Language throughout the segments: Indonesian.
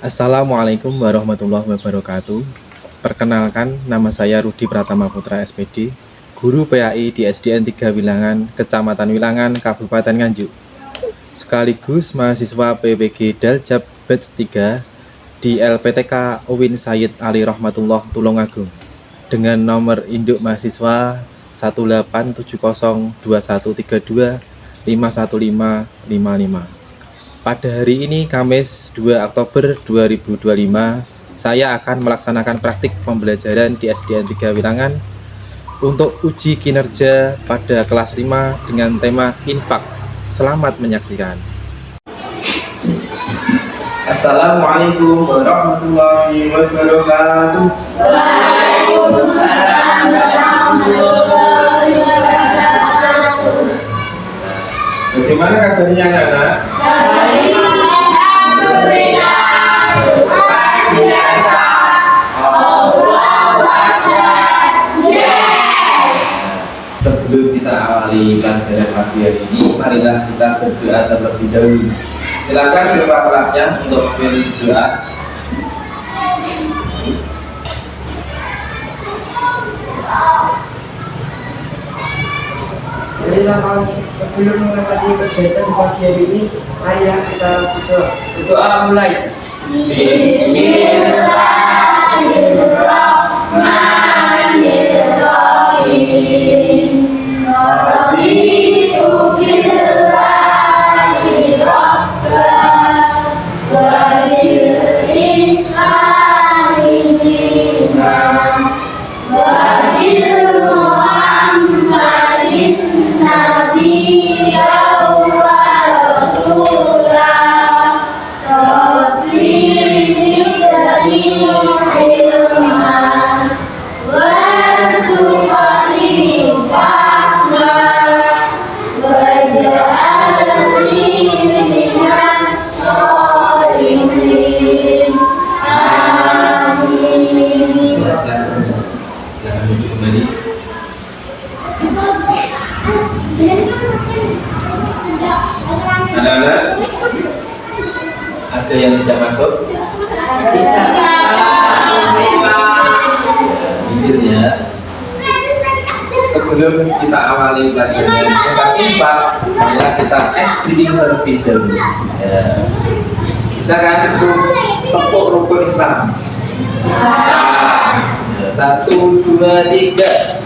Assalamualaikum warahmatullahi wabarakatuh. Perkenalkan, nama saya Rudi Pratama Putra SPD, guru PAI di SDN 3 Wilangan, Kecamatan Wilangan, Kabupaten Nganjuk. Sekaligus mahasiswa PPG Daljab Batch 3 di LPTK UIN Sayyid Ali Rahmatullah Tulungagung dengan nomor induk mahasiswa 1802132515555. Pada hari ini, Kamis 2 Oktober 2025, saya akan melaksanakan praktik pembelajaran di SDN 3 Wilangan untuk uji kinerja pada kelas 5 dengan tema infak. Selamat menyaksikan. Assalamualaikum warahmatullahi wabarakatuh. Waalaikumsalam warahmatullahi wabarakatuh. Bagaimana kabarnya anak-anak? Baik, alhamdulillah, luar biasa. Allahu Akbar. Yes. Sebelum kita awali pelajaran pagi hari ini, marilah kita berdoa terlebih dahulu. Silakan kedua pelaknya untuk berdoa. Marilah kami sebelum menghadapi kegiatan pagi hari ini, marilah kita berdoa mulai. Bismillahirrahmanirrahim. Raditu billahi rabban wa bil islami dinan wa bil Muhammadin nabiyyan wa rasulah. Rabbi zidni ilman warzuqni fahman waj'alni minas sholihin. Amin. Jangan duduk kembali. Anak-anak, ada yang tidak masuk? Jujur ya. Sebelum kita awali pelajaran tentang infak, marilah kita SD terlebih dahulu. Ya. Bisa kan itu tepuk rukun Islam? Bisa. Ya, 1, 2, 3.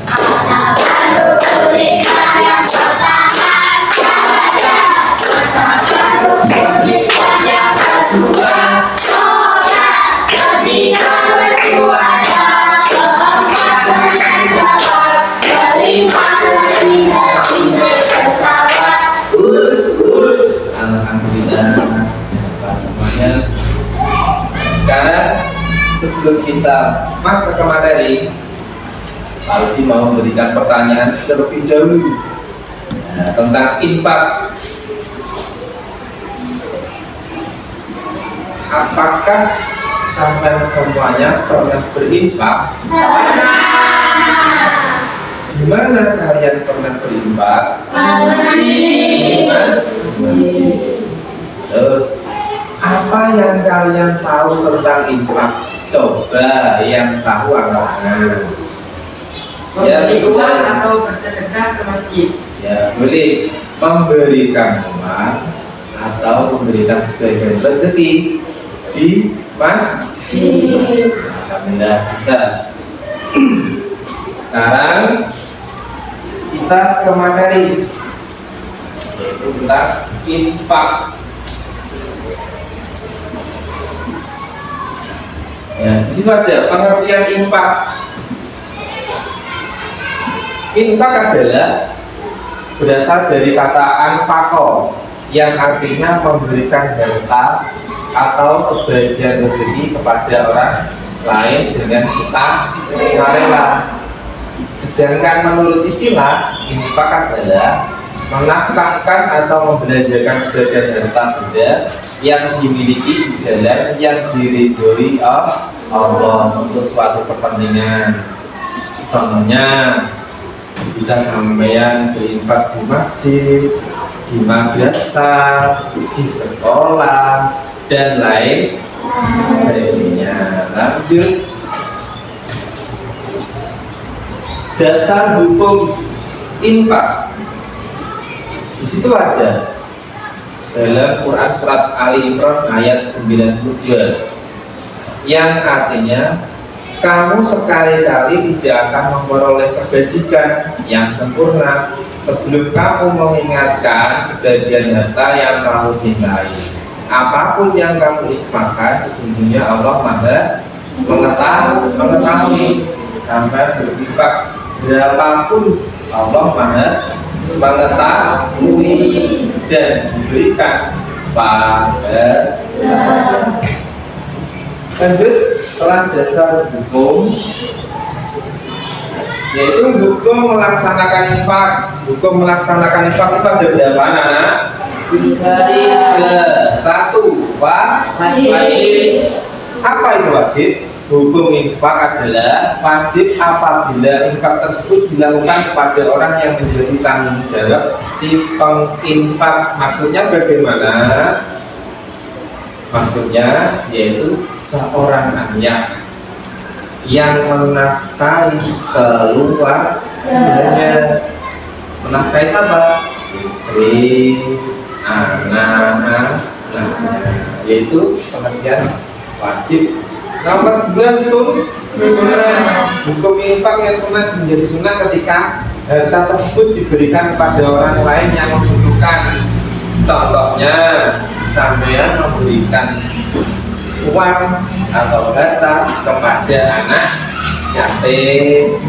Alhamdulillah. Semuanya. Sekarang sebelum kita masuk ke materi, Aldi mau memberikan pertanyaan terlebih dahulu tentang infak. Apakah sampai semuanya pernah berinfak? Gimana kalian pernah berinfak? Terus apa yang kalian tahu tentang infak? Coba yang tahu angkatnya. Memberi uang atau bersedekah ke masjid. Ya, boleh memberikan uang atau memberikan sebagian rezeki di masjid. Alhamdulillah bisa. Sekarang kita ke materi, yaitu tentang infak. Ya, di situ ada pengertian infak. Infak adalah berasal dari kata anfaqo yang artinya memberikan harta atau sebagian rezeki kepada orang lain dengan sukarela. Sedangkan menurut istilah, infak adalah menafkahkan atau membelanjakan sebagian harta benda yang dimiliki di jalan yang diridhoi Allah untuk suatu kepentingan. Contohnya, bisa sampean berinfak di masjid, di madrasah, di sekolah, dan lain Baiknya, lanjut. Dasar hukum infak. Di situ ada dalam Quran surat Ali Imran ayat 92 yang artinya kamu sekali-kali tidak akan memperoleh kebajikan yang sempurna sebelum kamu mengingatkan sebagian harta yang kamu cintai. Apapun yang kamu infakkan, sesungguhnya Allah Maha mengetahui. Sampai berinfak berapapun Allah Maha mengetahui dan diberikan pada. Lanjut, setelah dasar hukum yaitu hukum melaksanakan infak. Hukum melaksanakan infak itu ada berapa anak? 3. 1. Wajib. Apa itu wajib? Hukum infak adalah wajib apabila infak tersebut dilakukan kepada orang yang menjadi tanggung jawab si penginfak. Maksudnya bagaimana? Maksudnya yaitu seorang ayah yang menafkahi keluarganya. Menafkahi siapa? Istri, anak, yaitu pengertian wajib. Nomor 2 sunnah. Hukum infak yang sunnah menjadi sunnah ketika harta tersebut diberikan kepada orang lain yang membutuhkan. Contohnya, sampean memberikan uang atau harta kepada anak yatim,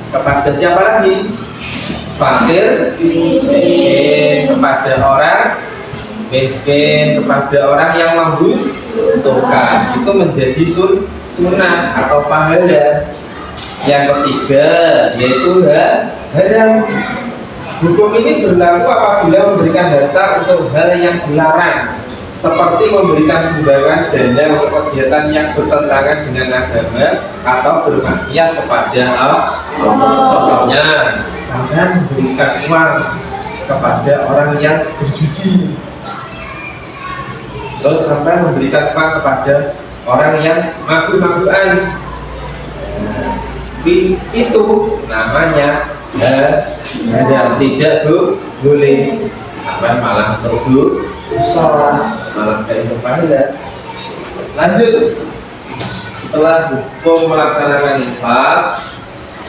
kepada siapa lagi? Fakir, miskin, kepada orang miskin, kepada orang yang membutuhkan. Itu menjadi sunnah atau pahala. Yang ketiga yaitu haram. Hukum ini berlaku apabila memberikan harta untuk hal yang dilarang, seperti memberikan sumbangan dana untuk kegiatan yang bertentangan dengan agama atau bermaksiat kepada Allah. Contohnya, sampai memberikan uang kepada orang yang berjudi, terus sampai memberikan uang kepada orang yang mabuk-mabukan. Itu namanya dan tidak boleh. Sampai malah berdosa, malah kayak pahala. Lanjut, setelah hukum melaksanakan infak,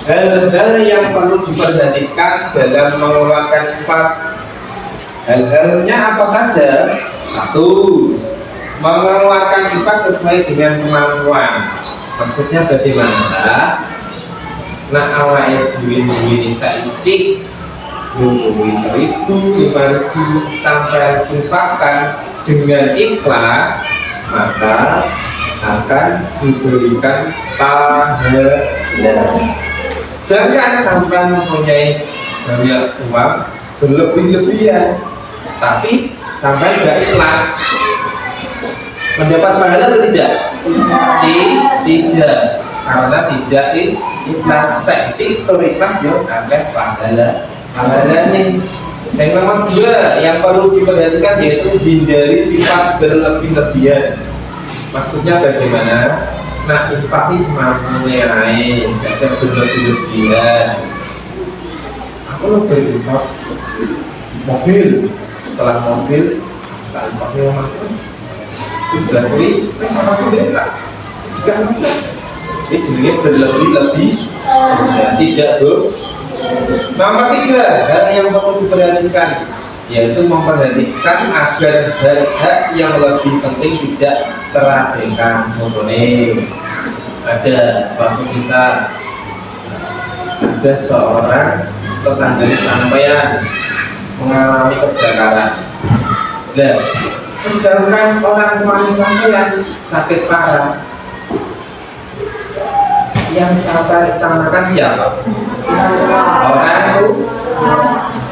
hal-hal yang perlu diperhatikan dalam mengeluarkan infak. Hal-halnya apa saja? 1. Mengeluarkan infak sesuai dengan kemampuan. Maksudnya bagaimana? Nah, awake duwe saiki ngomongin 1.000, 5.000 sampai infakkan dengan ikhlas, maka akan diberikan pahala. Sedangkan sampai mempunyai banyak uang berlebih-lebihan tapi sampai tidak ikhlas, mendapat pahala atau tidak? Tidak, karena tidak ikhlas. Saiki tur ikhlas yo akeh pahala. Nih, yang nomor 2 yang perlu diperhatikan yaitu hindari sifat berlebih-lebihan. Maksudnya bagaimana? Nah, infak ini semampunya lain, tidak berlebih-lebihan. Aku lo berinfak mobil, setelah mobil tak infaknya mampu. Setelah ini, sama aku deh tak juga bisa. Ini jenisnya berlebih-lebih, tidak Nomor 3, hal yang perlu diperhatikan yaitu memperhatikan agar hal-hal yang lebih penting tidak terabaikan. Contohnya, ada suatu kisah, ada seorang tetangga sampean mengalami kebakaran. Dan menjauhkan orang tuanya sampean sakit parah. Yang sabar utamakan siapa? Orang itu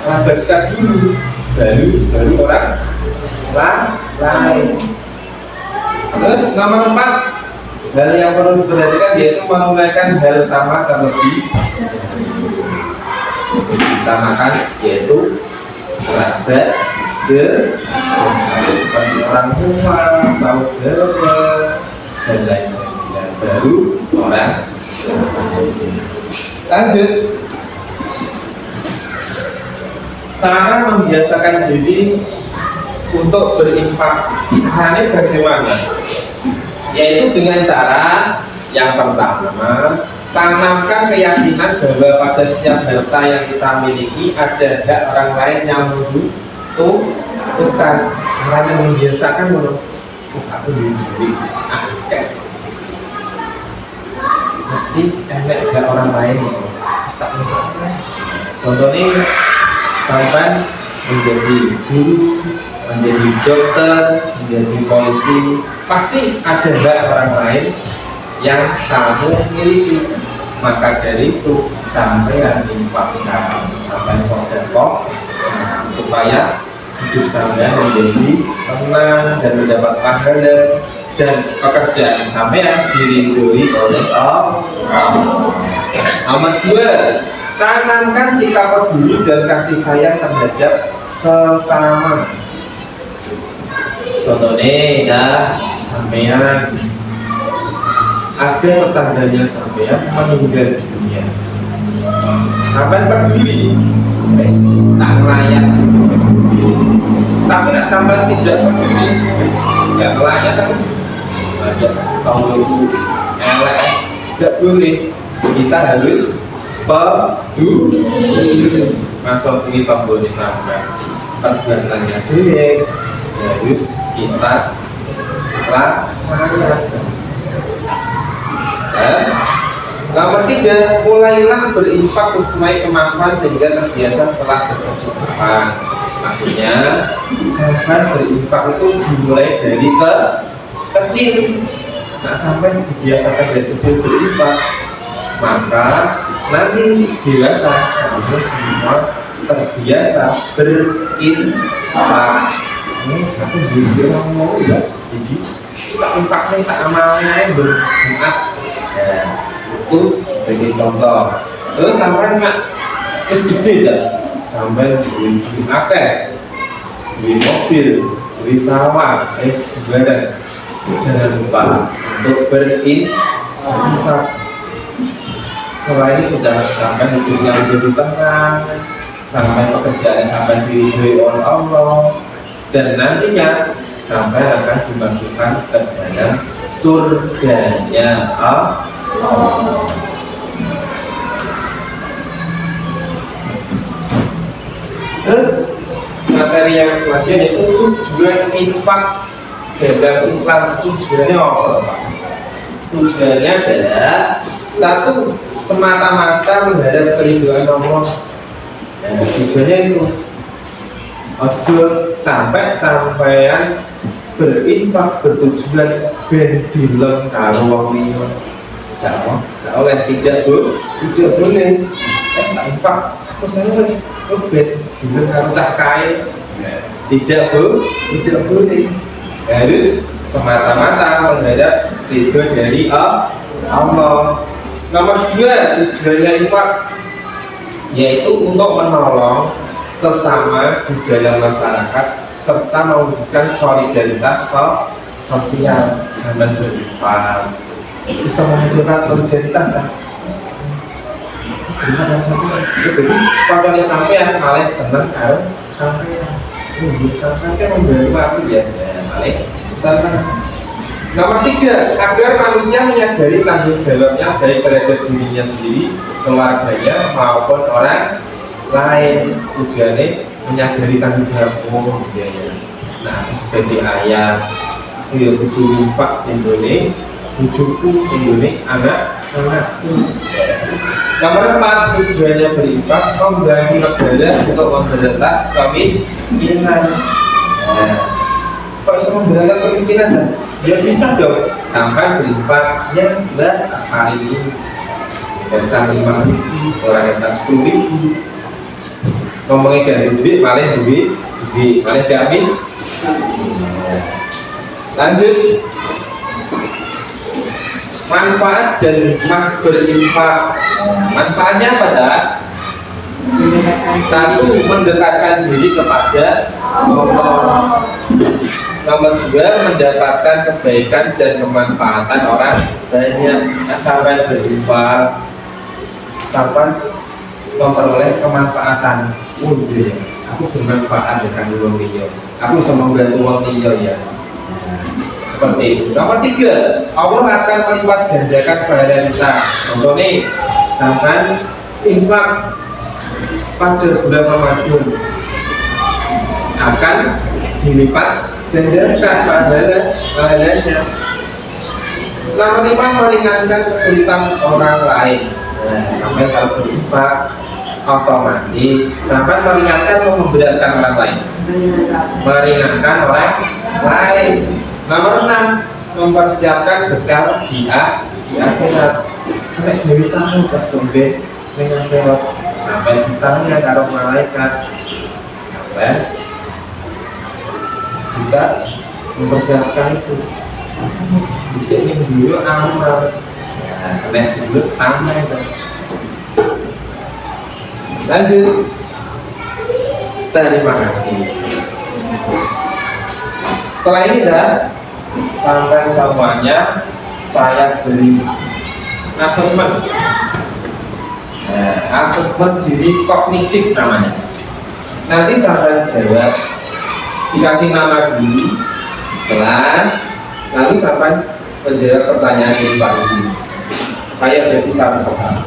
abadikan dulu, baru orang lain. Terus nomor 4, hal yang perlu diperhatikan yaitu menunaikan hal utama terlebih utamakan, yaitu kerabat seperti orang tua, saudara, dan lain sebagainya, baru orang lain. Lanjut, cara membiasakan diri untuk berinfak. Caranya bagaimana? Yaitu dengan cara yang pertama, tanamkan keyakinan bahwa pada setiap harta yang kita miliki ada hak orang lain yang membutuhkan. Caranya membiasakan aku diri mesti enak hak orang lain. Contohnya sampai menjadi guru, menjadi dokter, menjadi polisi, pasti ada hak orang lain yang kamu miliki. Maka dari itu sampai infakkan, sampai sedekah, supaya hidup sampai menjadi tenang dan mendapat pahala, dan pekerjaan sampai diridhoi oleh Allah. Nomor 2, tanamkan sikap peduli dan kasih sayang terhadap sesama. Contohnya ya, sampean ada tetangganya sampean meninggal dunia, sampean peduli, tak layak. Tapi nak sampean tidak peduli, tidak layak kan? Ada tahun itu elek, tidak boleh. Kita harus peduli. Masuk ini tombol di sampean, perbuatannya jelek, harus kita lakukan. Nomor 3, mulailah berinfak sesuai kemampuan sehingga terbiasa setelah berkecukupan. Maksudnya, sahabat berinfak itu dimulai dari kecil. Nah, sampai dibiasakan dari kecil berinfak, maka nanti dewasa kamu semua terbiasa berinfak. Ini satu video yang mau ya, jadi tak infaknya tak amalnya berjumat. Ya, itu sebagai contoh. Terus sampai mak gede ya, sampai beli akeh, beli mobil, beli sawah, sebenarnya jangan lupa untuk berinfak. Selain itu jangan sampai hidupnya menjadi tenang, sampai pekerjaan sampai diridhoi oleh Allah, dan nantinya sampai akan dimasukkan ke dalam surganya Allah. Terus materi yang selanjutnya yaitu tujuan infak dalam Islam. Tujuannya apa, Pak? Tujuannya adalah satu, semata-mata menghadap keridhaan Allah. Nah, tujuannya itu ojo sampai sampean berinfak bertujuan ben dilem karo wong liya. Gak oleh, tidak boleh. Tak infak satu saya ben dilem karo cah kae. Tidak boleh. Harus semata-mata menghadap ridho dari Allah. Nomor 2, tujuannya infak yaitu untuk menolong sesama di dalam masyarakat serta mewujudkan solidaritas sosial. Sampai berinfak bisa mewujudkan solidaritas kan? Terima kasih. Jadi pokoknya sampean malah senang kalau sampean kan membantu aku ya, malah senang. Nomor 3, agar manusia menyadari tanggung jawabnya baik terhadap dirinya sendiri, keluarganya maupun orang lain. Tujuannya menyadari tanggung jawab ya. Nah, sebagai ayah, ya butuh infak Indonesia, bujuku Indonesia, anak-anakku. Nomor 4, tujuannya berinfak membantu negara untuk memberantas kemiskinan. Nah, kok semua memberantas kemiskinan kan? Ya bisa dong, sampai berinfaknya kali ini bentang 5.000, orang yang tak 10.000. Ngomongnya ganti duit, malah duit, malah gak habis. Lanjut, manfaat dan hikmah berinfak. Manfaatnya apa, Cak? Satu, mendekatkan diri kepada Allah. Nomor 2, mendapatkan kebaikan dan kemanfaatan orang banyak. Sampai berinfak, sampai memperoleh kemanfaatan. Aku bermanfaat dengan uang liya. Aku bisa membantu uang liya ya. Seperti itu. Nomor 3, Allah akan melipat gandakan pahala kita. Contoh nih, sampai infak pada bulan Ramadan akan dilipat gandakan pahalanya. Nomor 5, meringankan kesulitan orang lain. Sampai kalau berinfak otomatis sampai meringankan atau memberatkan orang lain. Meringankan orang lain. Nomor 6, mempersiapkan bekal di akhirat. Nek dewi sangu tak sombe dengan akhirat sampai ditanya karo malaikat, sampai bisa mempersiapkan itu. Bisa ini dulu amal, nek dulu amal itu. Lanjut. Terima kasih. Setelah ini sampai semuanya saya beri asesmen. Asesmen diri kognitif namanya. Nanti sampai jawab, dikasih nama dulu, kelas, lalu sampai menjawab pertanyaan dari Pak Rudi. Saya jadi satu persatu.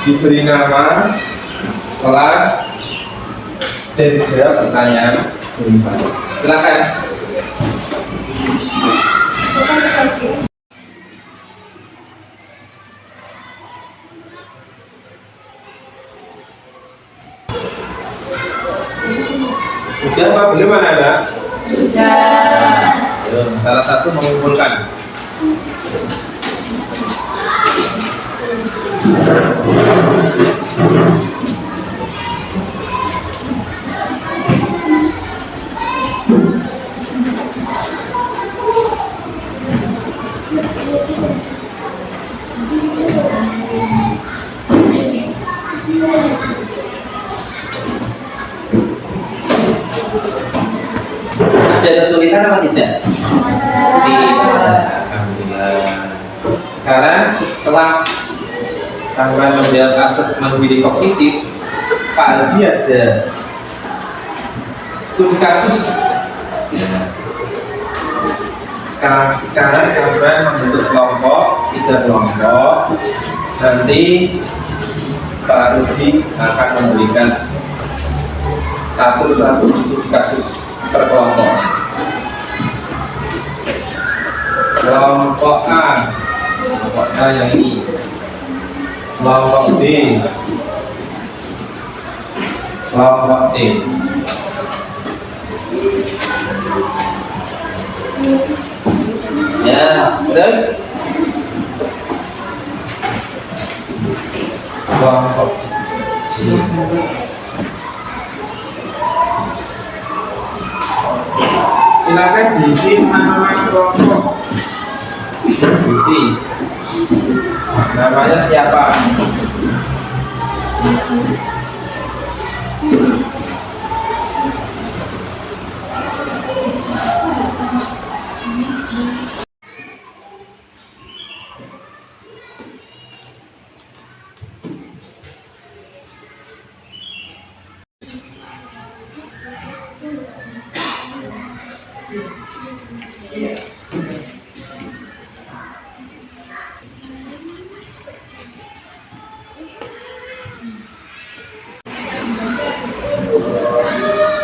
Diberi nama, kelas, dan dijawab pertanyaan berikut. Silakan. Sudah apa belum anak-anak? Sudah. Salah satu mengumpulkan. Ada kesulitan apa tidak? Tidak. Alhamdulillah. Sekarang setelah sampai menjawab asesmen diri kognitif, Pak Aldi ada studi kasus. Sekarang sampai membentuk kelompok, 3 kelompok. Nanti Pak Rudi akan memberikan satu studi kasus per kelompok. Kelompok A, kelompok A yang ini. Kelompok B, kelompok C. Ya, terus kelompok C. Silakan diisi nama kelompok. Diisi. Namanya siapa?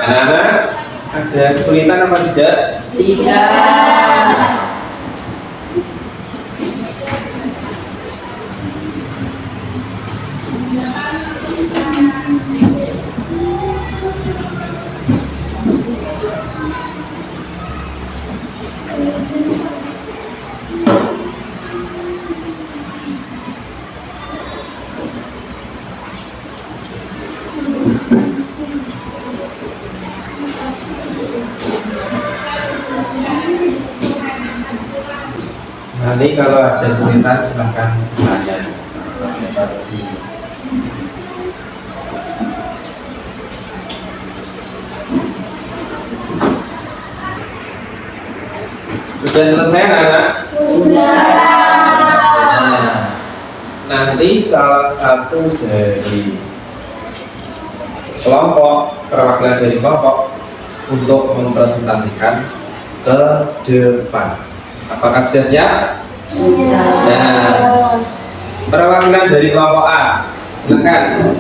Anak-anak, ada kesulitan apa tidak? Tidak. Nanti kalau ada kesulitan silahkan tanya. Sudah selesai anak? Sudah. Nah, nanti salah satu dari kelompok, perwakilan dari kelompok untuk mempresentasikan ke depan. Apakah sudah siap? Sudah. Nah, perwakilan dari kelompok A, silakan.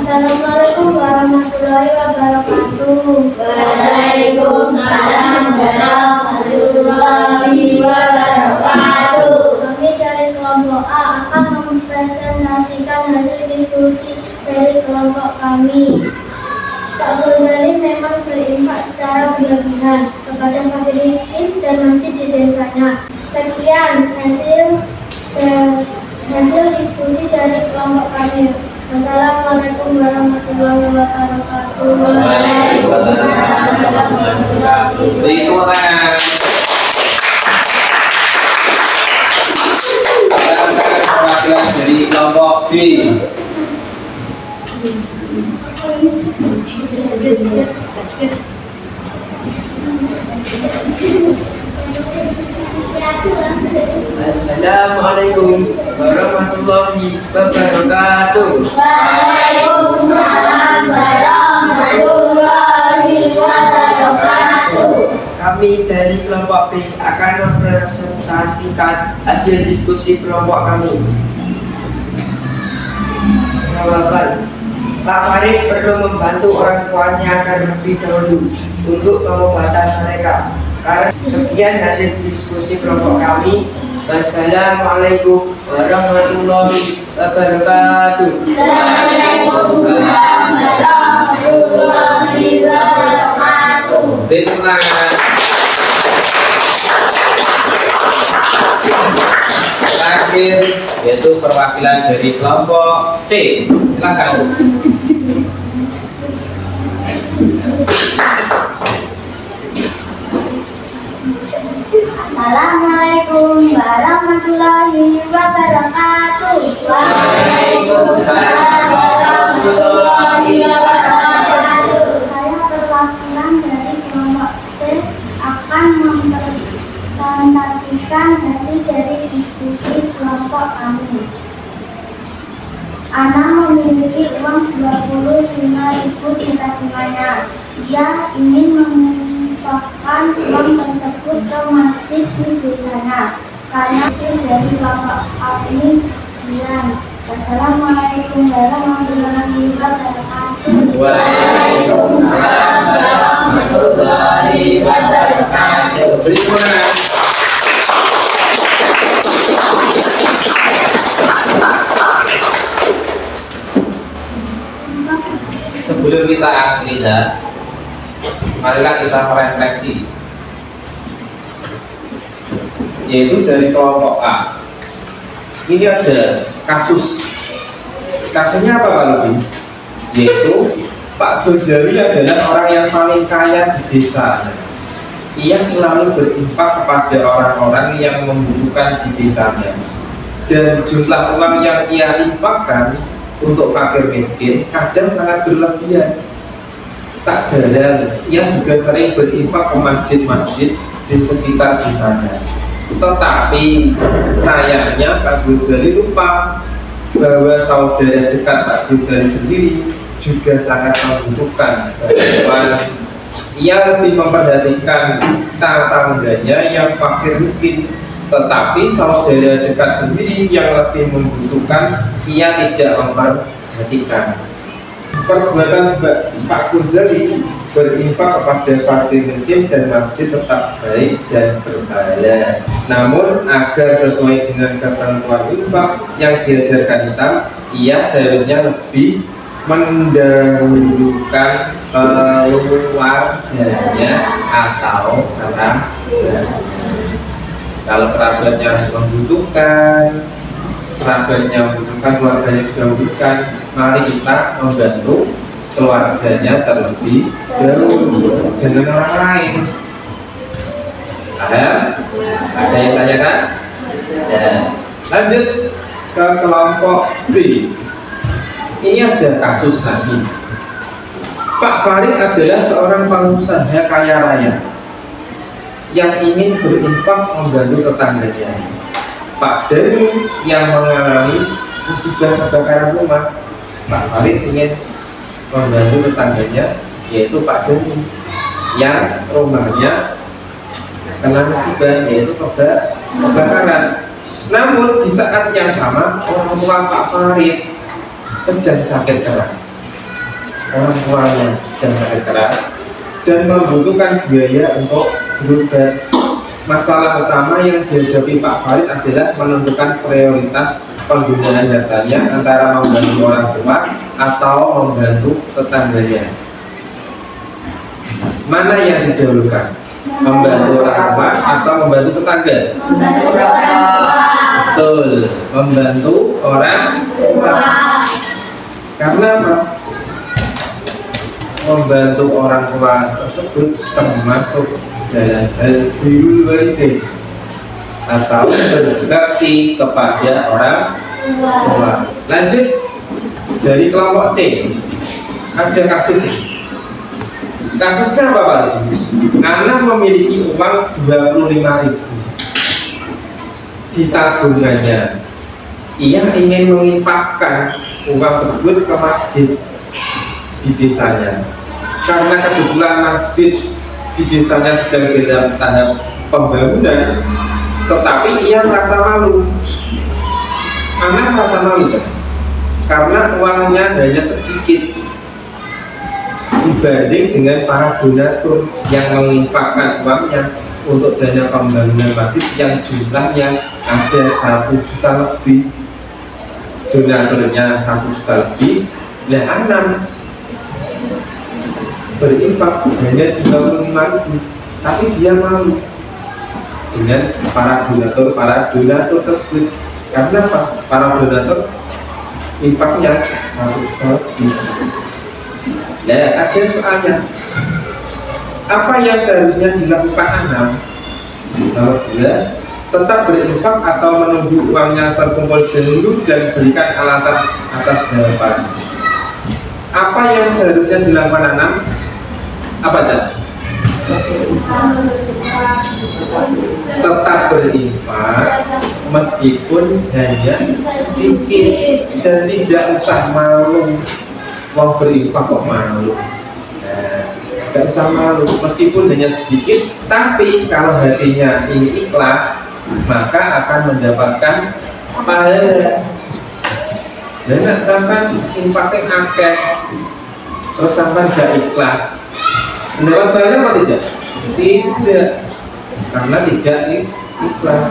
Assalamualaikum warahmatullahi wabarakatuh. Waalaikumsalam warahmatullahi wabarakatuh. Kami dari kelompok A akan mempresentasikan hasil diskusi dari kelompok kami. Pak Ghazali memang berinfak secara berlebihan kepada fakir miskin dan masjid di desanya. Sekian hasil diskusi dari kelompok kami. Wassalamualaikum warahmatullahi wabarakatuh. Waalaikumsalam warahmatullahi Beri tepuk tangan. Silakan perwakilan dari kelompok B. Assalamualaikum warahmatullahi wabarakatuh. Waalaikumsalam warahmatullahi wabarakatuh. Kami dari kelompok B akan mempresentasikan hasil diskusi kelompok kami. Jawaban: Pak Farid perlu membantu orang tuanya terlebih dahulu untuk pengobatan mereka. Karena sekian hasil diskusi kelompok kami. Wassalamualaikum warahmatullahi wabarakatuh. Waalaikumsalam warahmatullahi wabarakatuh. Beri tepuk tangan. Terakhir yaitu perwakilan dari kelompok C. Silakan. Assalamualaikum warahmatullahi wabarakatuh. Waalaikumsalam warahmatullahi wabarakatuh. Saya perwakilan dari kelompok C akan mempresentasikan hasil dari diskusi kelompok kami. Ana memiliki uang 25.000 di tabungannya. Ia ingin menginfakkan uang tersebut ke masjid di desanya. Karena hasil dari kelompok kami 9. Wassalamualaikum warahmatullahi wabarakatuh. Waalaikumsalam warahmatullahi wabarakatuh. Beri tepuk tangan. Sebelum kita akhiri, marilah kita merefleksi, yaitu dari kelompok A. Ini ada kasusnya apa Pak Ludi? Yaitu Pak Ghazali adalah orang yang paling kaya di desa. Ia selalu berinfak kepada orang-orang yang membutuhkan di desanya, dan jumlah uang yang ia infakkan untuk fakir miskin kadang sangat berlebihan. Tak jarang ia juga sering berinfak ke masjid-masjid di sekitar desanya. Tetapi sayangnya Pak Ghazali lupa bahwa saudara dekat Pak Ghazali sendiri juga sangat membutuhkan bantuan. Ia lebih memperhatikan tetangganya yang fakir miskin, tetapi saudara dekat sendiri yang lebih membutuhkan ia tidak memperhatikan. Perbuatan Pak Ghazali berinfak kepada fakir miskin dan masjid tetap baik dan berpahala. Namun agar sesuai dengan ketentuan infak yang diajarkan Islam, ia seharusnya lebih mendahulukan keluarganya atau kerabatnya. Kalau kerabatnya membutuhkan, keluarganya juga membutuhkan, mari kita membantu keluarganya terlebih dahulu, jangan orang lain. Ada yang tanyakan? Ya. Lanjut ke kelompok B. Ini ada kasus lagi. Pak Farid adalah seorang pengusaha kaya raya yang ingin berinfak membantu tetangganya. Pak Danu yang mengalami musibah kebakaran rumah. Pak Farid ingin membantu tetangganya, yaitu Pak Danu yang rumahnya kena musibah, yaitu kebakaran. Namun di saat yang sama orang tua Pak Farid sedang sakit keras. Orang tuanya sedang sakit keras dan membutuhkan biaya untuk berobat. Masalah utama yang dihadapi Pak Farid adalah menentukan prioritas penggunaan hartanya antara membantu orang tua atau membantu tetangganya. Mana yang didahulukan? Membantu orang tua atau membantu tetangga? Membantu orang tua. Betul, membantu orang tua. Karena apa? Membantu orang tua tersebut termasuk dalam hal birrul walidain atau berbakti kepada orang tua. Lanjut dari kelompok C, ada kasus ini. Kasusnya apa Pak? Anak memiliki uang 25.000 di tabungannya. Ia ingin menginfakkan uang tersebut ke masjid di desanya. Karena kebetulan masjid di desanya sedang dalam tahap pembangunan, tetapi ia merasa malu. Anak merasa malu kan? Karena uangnya hanya sedikit dibanding dengan para donatur yang menginfakkan uangnya untuk dana pembangunan masjid yang jumlahnya ada 1 juta lebih. Donaturnya 1 juta lebih. Nah, anak berinfak hanya 25.000, tapi dia malu dengan para donatur tersebut. Karena apa? Para donatur infaknya 1 juta lebih. Nah, ada soalnya. Apa yang seharusnya dilakukan anak? Nomor 2, tetap berinfak atau menunggu uangnya terkumpul dahulu dan berikan alasan atas jawaban. Apa yang seharusnya dilakukan anak? Apa aja? Tetap berinfak meskipun hanya sedikit dan tidak usah malu. Mau berinfak kok malu? Gak usah malu meskipun hanya sedikit, tapi kalau hatinya ini ikhlas maka akan mendapatkan pahala. Dan nak sampai infaknya akeh terus sampai gak ikhlas, mendapat pahala apa tidak? Tidak, karena tidak ikhlas.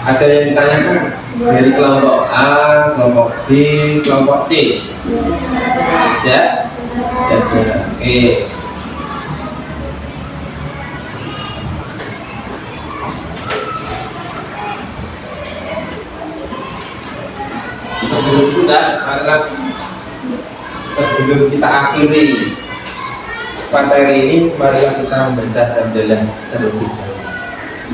Ada yang ditanyakan dari kelompok A, kelompok B, kelompok C? Ya? Ya, oke. Sebelum kita akhiri materi ini, mari kita membaca hamdalah terlebih dahulu.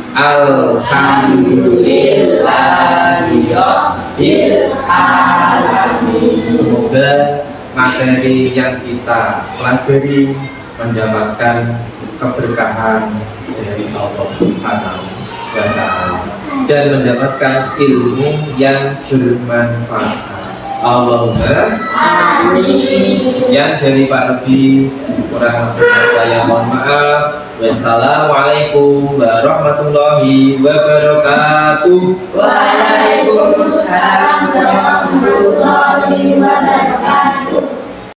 Alhamdulillahirabbil alamin. Semoga materi yang kita pelajari mendapatkan keberkahan dari Allah Subhanahu wa Ta'ala dan mendapatkan ilmu yang bermanfaat. Allahumma amin. Yang dari Pak Rudi kurang lebih saya mohon maaf. Wassalamualaikum warahmatullahi wabarakatuh. Waalaikumsalam warahmatullahi wabarakatuh.